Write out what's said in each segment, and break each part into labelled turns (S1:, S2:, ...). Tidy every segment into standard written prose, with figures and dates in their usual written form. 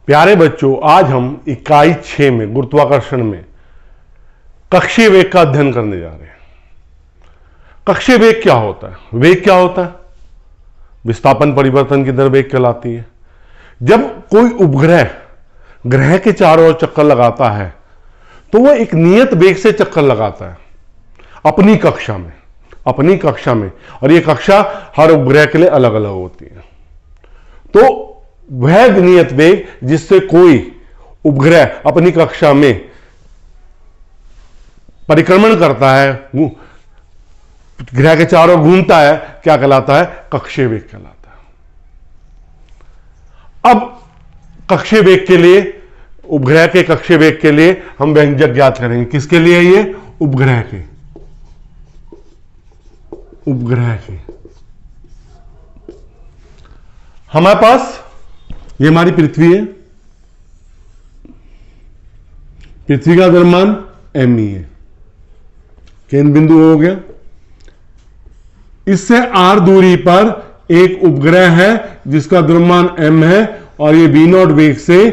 S1: प्यारे बच्चों, आज हम इकाई 6 में गुरुत्वाकर्षण में कक्षीय वेग का अध्ययन करने जा रहे हैं। कक्षीय वेग क्या होता है? वेग क्या होता है? विस्थापन परिवर्तन की दर वेग कहलाती है। जब कोई उपग्रह ग्रह के चारों ओर चक्कर लगाता है तो वह एक नियत वेग से चक्कर लगाता है अपनी कक्षा में, और यह कक्षा हर उपग्रह के लिए अलग अलग होती है। तो वह नियत वेग जिससे कोई उपग्रह अपनी कक्षा में परिक्रमण करता है, ग्रह के चारों घूमता है, क्या कहलाता है? कक्षीय वेग कहलाता है। अब कक्षीय वेग के लिए, उपग्रह के कक्षीय वेग के लिए हम व्यंजक ज्ञात करेंगे। किसके लिए? ये उपग्रह के हमारे पास ये हमारी पृथ्वी है। पृथ्वी का द्रव्यमान m है, केंद्र बिंदु हो गया। इससे r दूरी पर एक उपग्रह है जिसका द्रव्यमान m है, और ये v0 वेग से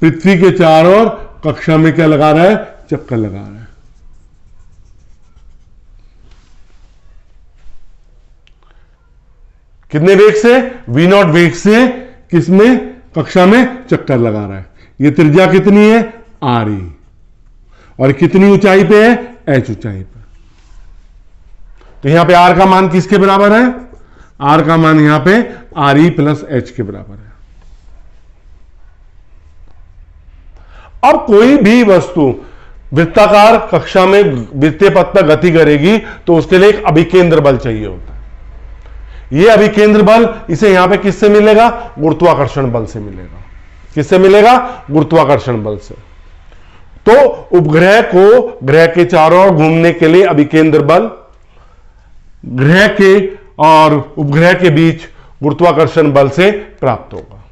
S1: पृथ्वी के चारों ओर कक्षा में क्या लगा रहा है? चक्कर लगा रहा है। कितने वेग से? v0 वेग से किसमें? कक्षा में चक्कर लगा रहा है। यह त्रिज्या कितनी है? r, और कितनी ऊंचाई पे है? h ऊंचाई पे। तो यहां पे r का मान किसके बराबर है? r का मान यहां पे re प्लस h के बराबर है। अब कोई भी वस्तु वृत्ताकार कक्षा में वृत्तीय पथ पर गति करेगी तो उसके लिए एक अभिकेंद्र बल चाहिए होता है। यह अभिकेंद्र बल इसे यहां पे किससे मिलेगा? गुरुत्वाकर्षण बल से मिलेगा। किससे मिलेगा? गुरुत्वाकर्षण बल से। तो उपग्रह को ग्रह के चारों ओर घूमने के लिए अभिकेंद्र बल, ग्रह के और उपग्रह के बीच गुरुत्वाकर्षण बल से प्राप्त होगा।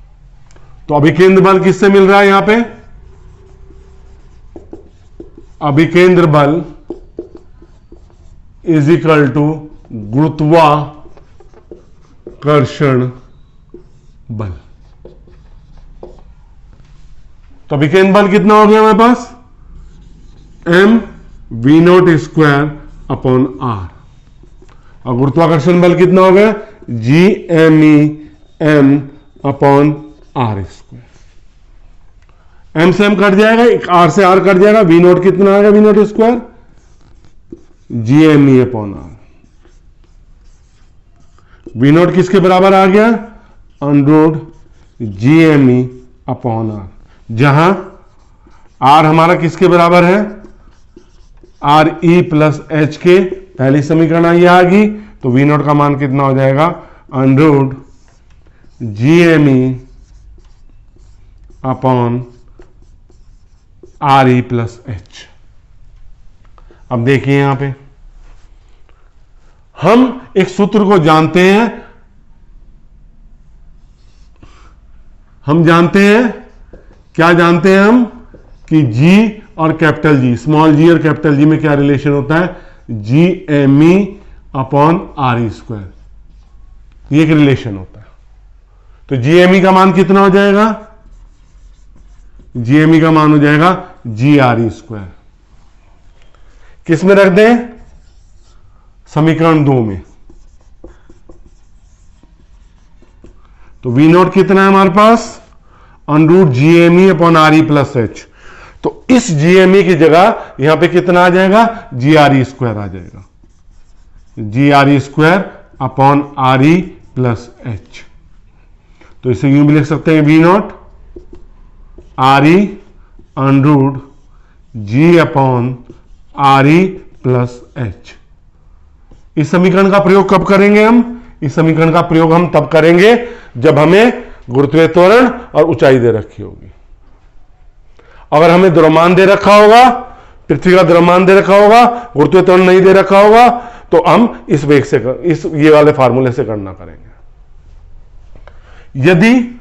S1: तो अभिकेंद्र बल किससे मिल रहा है? यहां पे अभिकेंद्र बल इज इक्वल टू गुरुत्वाकर्षण बल। तो अभिकेंद्र बल कितना हो गया हमारे पास? m v0 square upon r, और गुरुत्वाकर्षण बल कितना हो गया? g m e m upon r square. m से m कट जाएगा, r से r कट जाएगा, v0 कितना आएगा? v0 square g m e upon r। v0 किसके बराबर आ गया? Under G M E upon R, जहां r हमारा किसके बराबर है? आर ई प्लस एच के। पहली समीकरण ये आ गई, तो v0 का मान कितना हो जाएगा? Under G M E upon R E plus H. अब देखिए यहां पे हम एक सूत्र को जानते हैं। हम जानते हैं, क्या जानते हैं हम? कि G और कैपिटल G, स्मॉल g और कैपिटल G में क्या रिलेशन होता है? G M E upon R E square, ये एक रिलेशन होता है। तो जी एम ई का मान कितना हो जाएगा? जी एम ई का मान हो जाएगा जी आर ई स्क्वायर। किस में रख दें? समीकरण 2 में। तो v0 कितना है हमारे पास? Under G M E upon R E plus H. तो इस जी एम ई की जगह यहां पे कितना आ जाएगा? जी आर ई स्क्वायर आ जाएगा, G R E square upon R E plus H. तो इसे यूं भी लिख सकते हैं v0 R E under G upon R E plus H. इस समीकरण का प्रयोग कब करेंगे हम? इस समीकरण का प्रयोग हम तब करेंगे जब हमें गुरुत्वीय त्वरण और ऊंचाई दे रखी होगी। अगर हमें द्रव्यमान दे रखा होगा, पृथ्वी का द्रव्यमान दे रखा होगा, गुरुत्वीय त्वरण नहीं दे रखा होगा, तो हम इस वेग से ये वाले फार्मूले से गणना करेंगे। यदि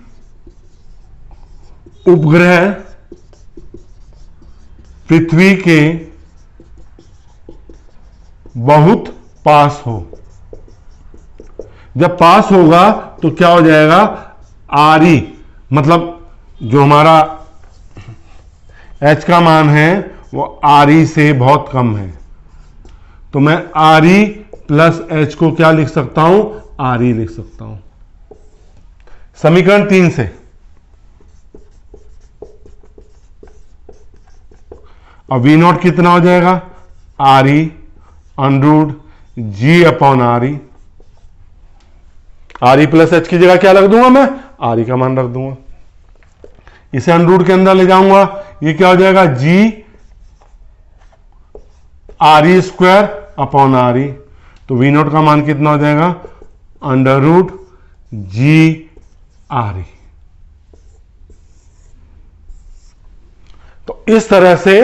S1: उपग्रह पृथ्वी के बहुत पास हो, जब पास होगा तो क्या हो जाएगा, आर ई, मतलब जो हमारा एच का मान है वो आर ई से बहुत कम है, तो मैं आर ई प्लस एच को क्या लिख सकता हूं, आर ई लिख सकता हूं समीकरण 3 से। अब वी नॉट कितना हो जाएगा, R E under root G upon R E. R E plus H की जगह क्या रख दूंगा मैं, आर ई का मान रख दूंगा, इसे अंडरूट के अंदर ले जाऊंगा, ये क्या हो जाएगा, G R E square upon R E. तो वी नॉट का मान कितना हो जाएगा, under root G R E. तो इस तरह से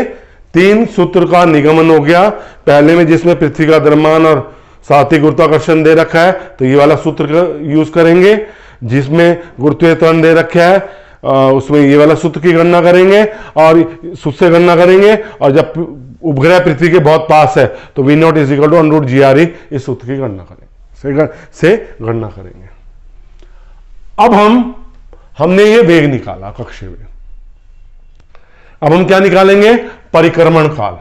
S1: 3 सूत्र का निगमन हो गया। पहले में जिसमें पृथ्वी का द्रव्यमान और सात्विक गुरुत्वाकर्षण दे रखा है तो ये वाला सूत्र का यूज करेंगे, जिसमें गुरुत्वीय त्वरण दे रखा है उसमें ये वाला सूत्र की गणना करेंगे और सूत्र से गणना करेंगे, और जब उपग्रह पृथ्वी के बहुत पास है तो V naught is equal to under root G R E, इस सूत्र की गणना करेंगे, से गणना करेंगे। अब हमने ये वेग निकाला, कक्षीय वेग। अब हम क्या निकालेंगे, परिक्रमण काल।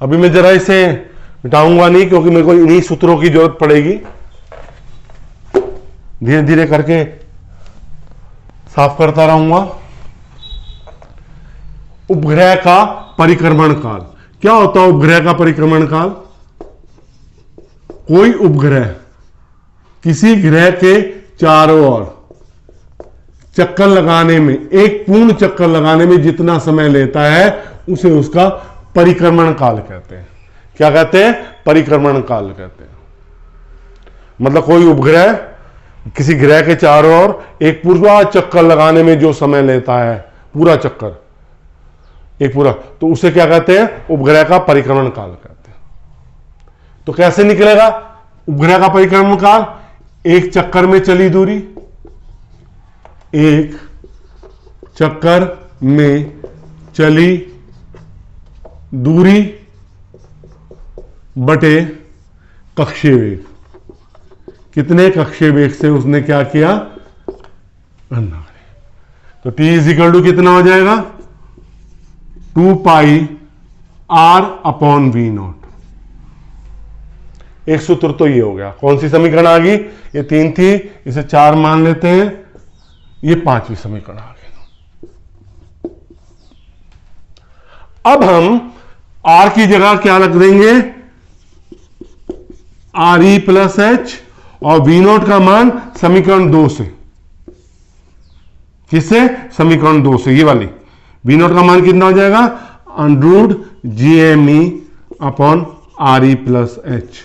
S1: अभी मैं जरा इसे मिटाऊंगा नहीं, क्योंकि मेरे को इन्हीं सूत्रों की जरूरत पड़ेगी। धीरे धीरे करके साफ करता रहूंगा। उपग्रह का परिक्रमण काल क्या होता है, उपग्रह का परिक्रमण काल, कोई उपग्रह किसी ग्रह के चारों ओर चक्कर लगाने में, एक पूर्ण चक्कर लगाने में जितना समय लेता है उसे उसका परिक्रमण काल कहते हैं। क्या कहते हैं, परिक्रमण काल कहते हैं। मतलब कोई उपग्रह किसी ग्रह के चारों ओर एक पूरा चक्कर लगाने में जो समय लेता है, पूरा चक्कर एक पूरा, तो उसे क्या कहते हैं, उपग्रह का परिक्रमण काल कहते हैं। तो कैसे निकलेगा उपग्रह का परिक्रमण काल, एक चक्कर में चली दूरी, एक चक्कर में चली दूरी बटे कक्षीय वेग, कितने कक्षीय वेग से उसने क्या किया, गणना करी। तो T इज इक्वल टू कितना हो जाएगा, 2 पाई R अपॉन वी नॉट। एक सूत्र तो ये हो गया। कौन सी समीकरण आ गई, ये 3 थी, इसे 4 मान लेते हैं, ये 5वीं समीकरण आ गई। अब हम R की जगह क्या रख देंगे, आर ई प्लस एच, और वी नॉट का मान समीकरण 2 से, किससे, समीकरण 2 से, ये वाली वी नॉट का मान कितना हो जाएगा, under root G M E upon R E plus H.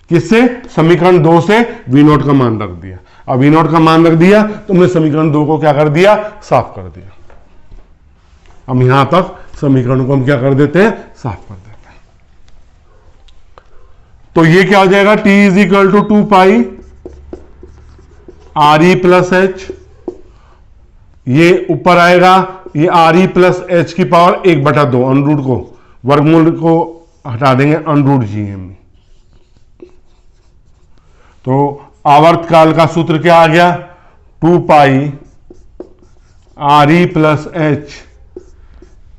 S1: किससे, समीकरण 2 से वी नॉट का मान रख दिया। अब वी नॉट का मान रख दिया तो हमने समीकरण 2 को क्या कर दिया, साफ कर दिया। अब यहां तक समीकरण को हम क्या कर देते हैं, साफ कर देते हैं। तो ये क्या हो जाएगा, T is equal to 2 pi R E plus H, ये ऊपर आएगा, ये आर ई प्लस एच की पावर 1/2, अंडरूट को, वर्गमूल को हटा देंगे, अंडरूट जी एम। तो आवर्त काल का सूत्र क्या आ गया, 2 pi R E plus H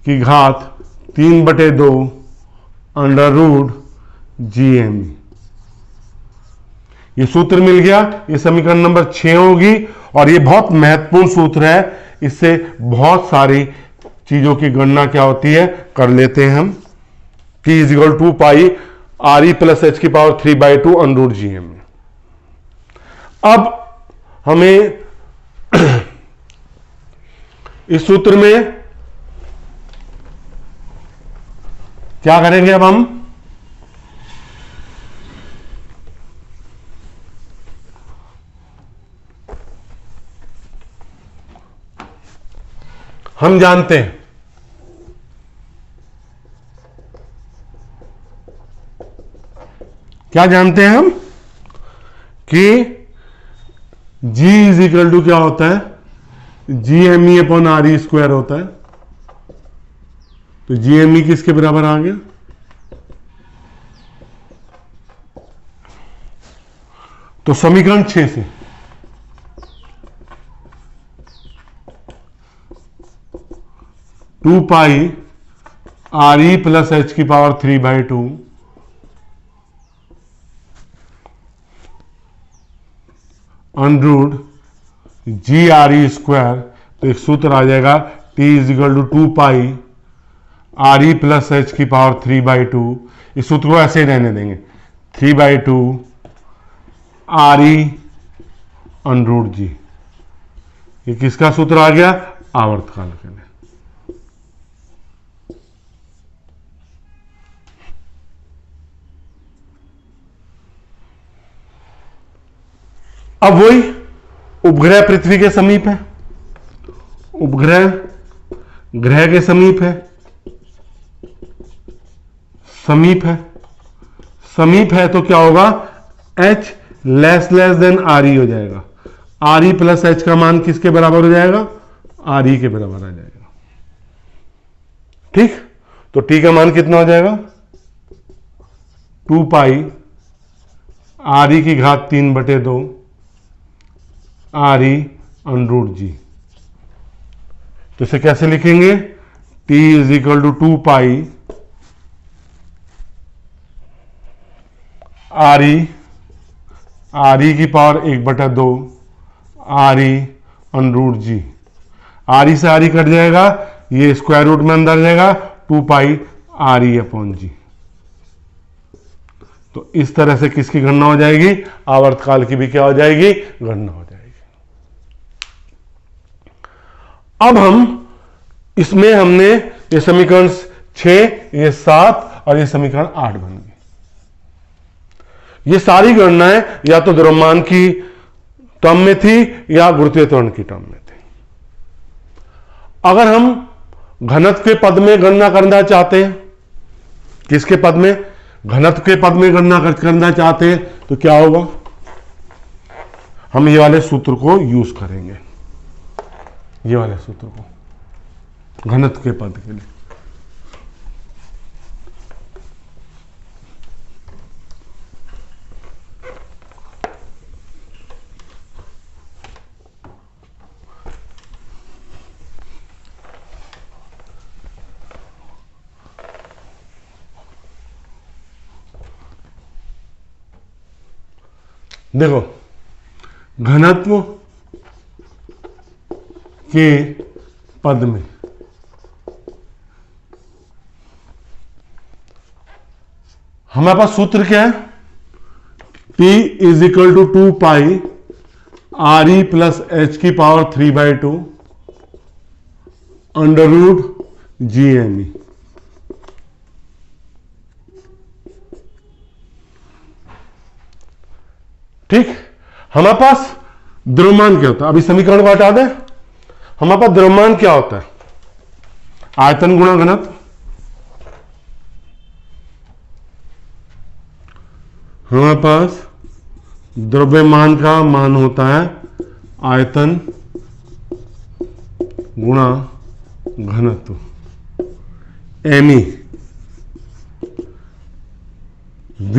S1: की घात 3/2 अंडर रूट जी एम। ये सूत्र मिल गया, ये समीकरण नंबर 6 होगी। और ये बहुत महत्वपूर्ण सूत्र है, इससे बहुत सारी चीजों की गणना क्या होती है, कर लेते हैं हम। T is equal 2 pi R E plus H की power 3/2 under root G M. अब हमें इस सूत्र में क्या करेंगे, अब हम जानते हैं क्या जानते हैं हम कि G इज इक्वल टू क्या होता है, GME अपॉन RE स्क्वायर होता है। तो GME किसके बराबर आ गया? तो समीकरण 6 से two pi RE plus H की पावर 3/2 अंडर GRE स्क्वायर, तो एक सूत्र आ जाएगा T is equal to 2 pi RE plus H की पावर 3/2। इस सूत्र को ऐसे ही रहने देंगे, 3/2 RE अंडर G। ये किसका सूत्र आ गया? आवर्तकाल के लिए। अब वही उपग्रह पृथ्वी के समीप है, उपग्रह ग्रह के समीप है, समीप है, समीप है, तो क्या होगा? H लेस देन RE हो जाएगा। RE प्लस H का मान किसके बराबर हो जाएगा? RE के बराबर आ जाएगा। ठीक, तो T का मान कितना हो जाएगा? 2 पाई RE की घात 3/2 RE अंडर G। तो इसे कैसे लिखेंगे? T is equal to 2 pi RE की power 1/2 RE under G। RE से RE कट जाएगा, ये स्क्वायर रूट में अंदर जाएगा, 2 पाई RE अपॉन G। तो इस तरह से किसकी गणना हो जाएगी? आवर्तकाल की भी क्या हो जाएगी? गणना हो जाएगी। अब हम इसमें हमने ये समीकरण 6, ये 7 और ये समीकरण 8 बन गए। ये सारी गणनाएं या तो द्रव्यमान की टर्म में थी या गुरुत्वीय त्वरण की टर्म में थी। अगर हम घनत्व के पद में गणना करना चाहते हैं, किसके पद में? घनत्व के पद में गणना करना चाहते हैं, तो क्या होगा? हम ये वाले सूत्र को यूज करेंगे, ये वाले सूत्र को घनत्व के पद के लिए। देखो, घनत्व के पद में हमारे पास सूत्र क्या है? T is equal to 2 pi RE plus H की पावर 3/2 अंडर रूट GME। ठीक, हमारे पास द्रव्यमान क्या होता है? अभी समीकरण को हटा दें। हमारे पास द्रव्यमान क्या होता है? आयतन गुणा घनत्व। हमारे पास द्रव्यमान का मान होता है आयतन गुणा घनत्व, ME V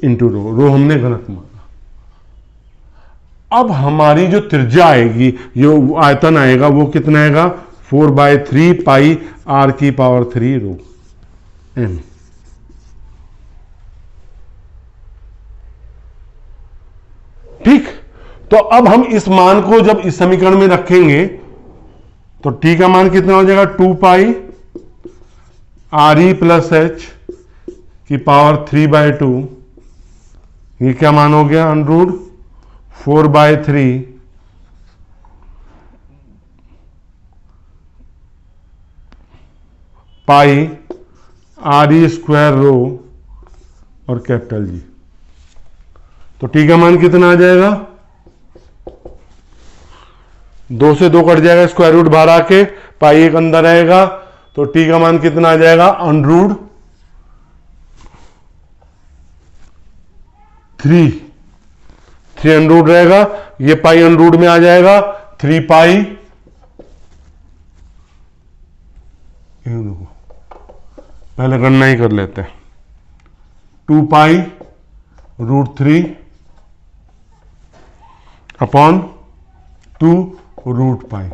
S1: इंटू रो हमने घनत्व माना। अब हमारी जो त्रिज्या आएगी, जो आयतन आएगा, वो कितना आएगा? 4/3 पाई R की पावर 3 रो M। ठीक, तो अब हम इस मान को जब इस समीकरण में रखेंगे तो T का मान कितना हो जाएगा? 2 पाई RE प्लस H की पावर 3/2। ये क्या मान हो गया? अंडर 4/3 पाई RE स्क्वायर रो और कैपिटल G। तो T का मान कितना आ जाएगा? 2 से 2 कट जाएगा, स्क्वायर रूट बाहर आके पाई एक अंदर आएगा, तो T का मान कितना आ जाएगा? अंडर 3 अंडर रहेगा, ये पाई अंडर में आ जाएगा, 3 पाई ये देखो, पहले गणना ही कर लेते हैं। 2 पाई √3 अपॉन 2 रूट पाई,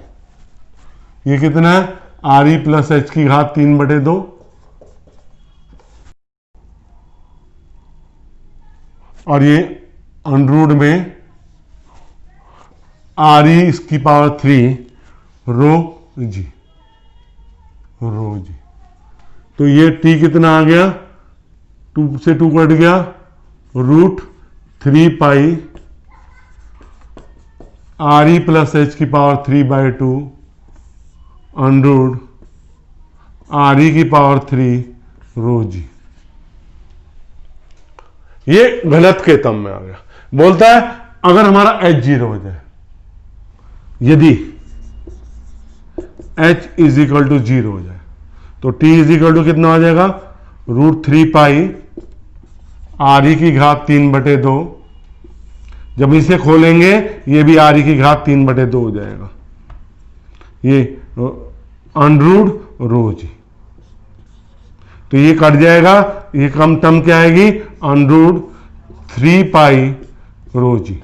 S1: ये कितना है? RE प्लस एच की घात 3/2 और ये अंडररूट में RE इसकी पावर 3 रो जी। तो ये t कितना आ गया? 2 से 2 कट गया, √3 पाई RE प्लस एच की पावर 3/2 अंडररूट RE की पावर 3 रो जी। ये घनत्व के टर्म में आ गया। बोलता है अगर हमारा h 0 हो जाए, यदि h इज इक्वल टू 0 हो जाए, तो t इज इक्वल टू कितना हो जाएगा? √3 पाई RE की घात 3/2। जब इसे खोलेंगे ये भी RE की घात 3/2 हो जाएगा, ये अंडररूट रो जी। तो ये कट जाएगा, ये कम टर्म क्या आएगी? √3 पाई रो जी।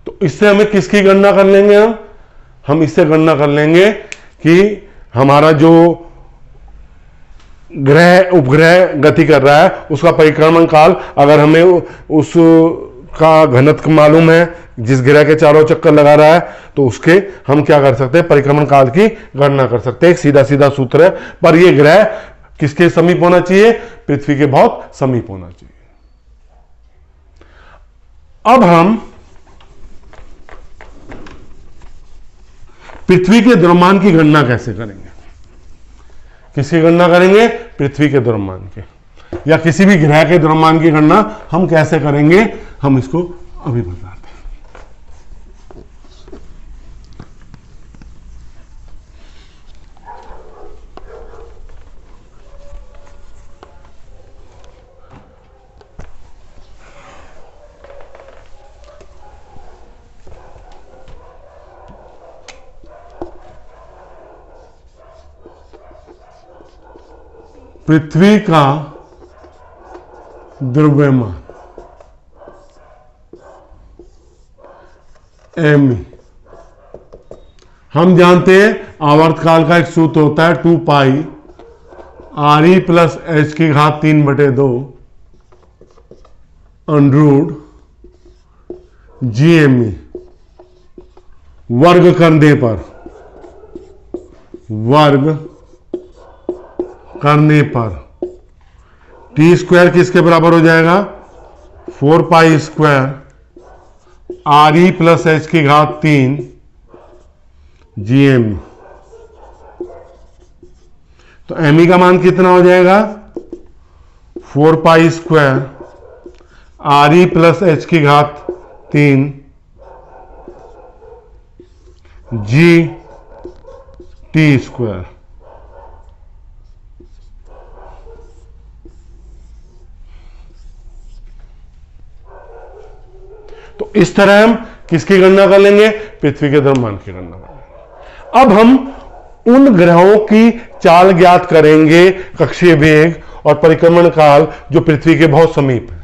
S1: तो इससे हमें किसकी गणना कर लेंगे? हम इससे गणना कर लेंगे कि हमारा जो ग्रह उपग्रह गति कर रहा है उसका परिक्रमण काल, अगर हमें उसका घनत्व मालूम है जिस ग्रह के चारों चक्कर लगा रहा है, तो उसके हम क्या कर सकते हैं? परिक्रमण काल की गणना कर सकते हैं। एक सीधा सीधा सूत्र है, पर यह ग्रह किसके समीप होना चाहिए? पृथ्वी के बहुत समीप होना चाहिए। अब हम पृथ्वी के द्रव्यमान की गणना कैसे करेंगे? किसकी गणना करेंगे? पृथ्वी के द्रव्यमान के, या किसी भी ग्रह के द्रव्यमान की गणना हम कैसे करेंगे, हम इसको अभी बताते हैं। पृथ्वी का द्रव्यमान m, हम जानते हैं आवर्तकाल का एक सूत्र होता है 2 पाई RE प्लस एच की घात 3/2 अंडररूट GME वर्ग करने पर टी स्क्वायर किसके बराबर हो जाएगा? 4 pi square RE plus H की घात 3 GME। तो ME का मान कितना हो जाएगा? 4 pi square RE plus H की घात 3 GT स्क्वायर। तो इस तरह हम किसकी गणना कर लेंगे? पृथ्वी के द्रव्यमान की गणना कर लेंगे। अब हम उन ग्रहों की चाल ज्ञात करेंगे, कक्षीय वेग और परिक्रमण काल, जो पृथ्वी के बहुत समीप है,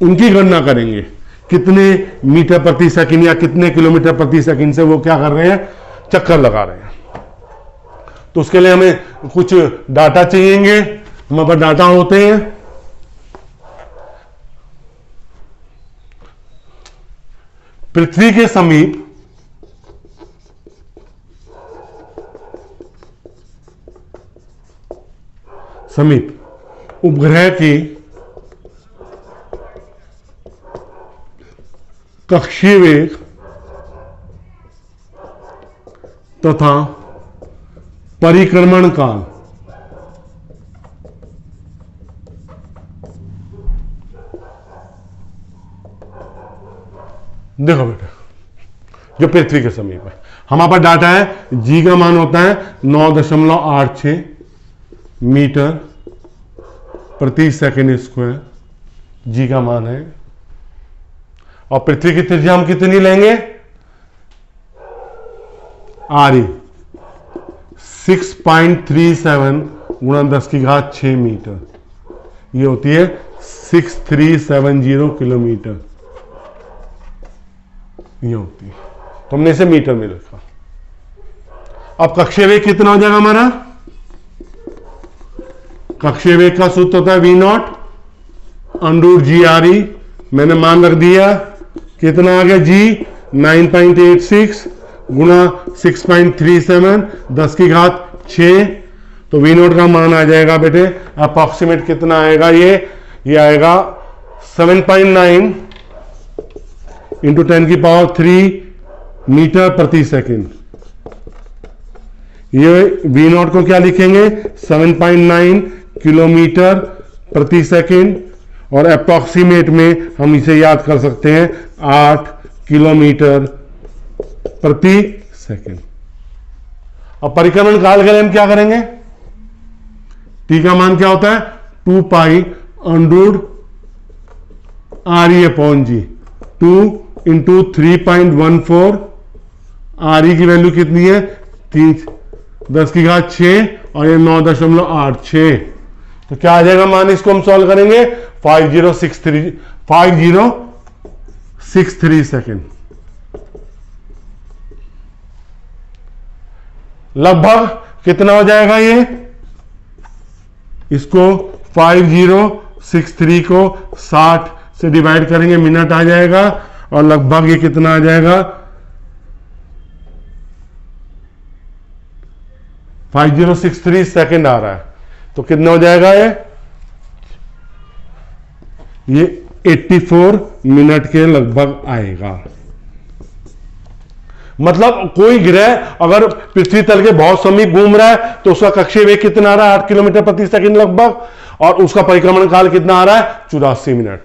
S1: उनकी गणना करेंगे। कितने मीटर प्रति सेकंड या कितने किलोमीटर प्रति सेकंड से वो क्या कर रहे हैं? चक्कर लगा रहे हैं। तो उसके लिए हमें कुछ डाटा चाहिएंगे। हमारे पास डाटा होते हैं। पृथ्वी के समीप उपग्रह की कक्षीय वेग तथा परिक्रमण काल देखो बेटा, जो पृथ्वी के समीप है, हमारे पास डाटा है। जी का मान होता है 9.86 मीटर प्रति सेकंड स्क्वायर। जी का मान है। और पृथ्वी की त्रिज्या हम कितनी लेंगे? आरी 6.37 गुणा 10⁶ मीटर, ये होती है 6370 किलोमीटर, ये होती है। तो हमने इसे मीटर में लिखा। अब कक्षीय वेग कितना हो जाएगा हमारा? कक्षीय वेग का सूत्र होता है v0 √g_re। मैंने मान रख दिया, कितना आ गया? g 9.86 गुणा 6.37 10⁶ तो v0 का मान आ जाएगा बेटे अप्रोक्सीमेट कितना आएगा? ये आएगा 7.9 इंटू 10⁻³ मीटर प्रति सेकंड। ये v0 को क्या लिखेंगे? 7.9 किलोमीटर प्रति सेकंड, और अप्रोक्सीमेट में हम इसे याद कर सकते हैं 8 किलोमीटर प्रति सेकंड। अब परिक्रमण काल के लिए हम क्या करेंगे? टी का मान क्या होता है? 2 पाई √RE/g। 2 इंटू 3.14, RE की वैल्यू कितनी है? 10⁶ और ये 9.86। तो क्या आ जाएगा मान? इसको हम सॉल्व करेंगे 5063 सेकेंड। लगभग कितना हो जाएगा ये? इसको 5063 को 60 से डिवाइड करेंगे, मिनट आ जाएगा, और लगभग ये कितना आ जाएगा? 5063 सेकेंड आ रहा है। तो कितना हो जाएगा ये 84 मिनट के लगभग आएगा। मतलब कोई ग्रह अगर पृथ्वी तल के बहुत समीप घूम रहा है तो उसका कक्षीय वेग कितना आ रहा है? 8 किलोमीटर प्रति सेकंड लगभग, और उसका परिक्रमण काल कितना आ रहा है? 84 मिनट।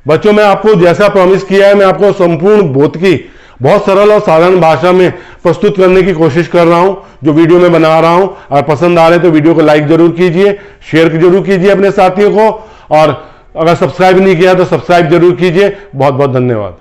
S1: बच्चों, मैं आपको जैसा प्रॉमिस किया है, मैं आपको संपूर्ण भौतिकी बहुत सरल और साधारण भाषा में प्रस्तुत करने की कोशिश कर रहा हूं, जो वीडियो में बना रहा हूं। और पसंद आ रहे तो वीडियो को लाइक जरूर कीजिए, शेयर जरूर कीजिए अपने साथियों को, और अगर सब्सक्राइब नहीं किया तो सब्सक्राइब जरूर कीजिए। बहुत बहुत धन्यवाद।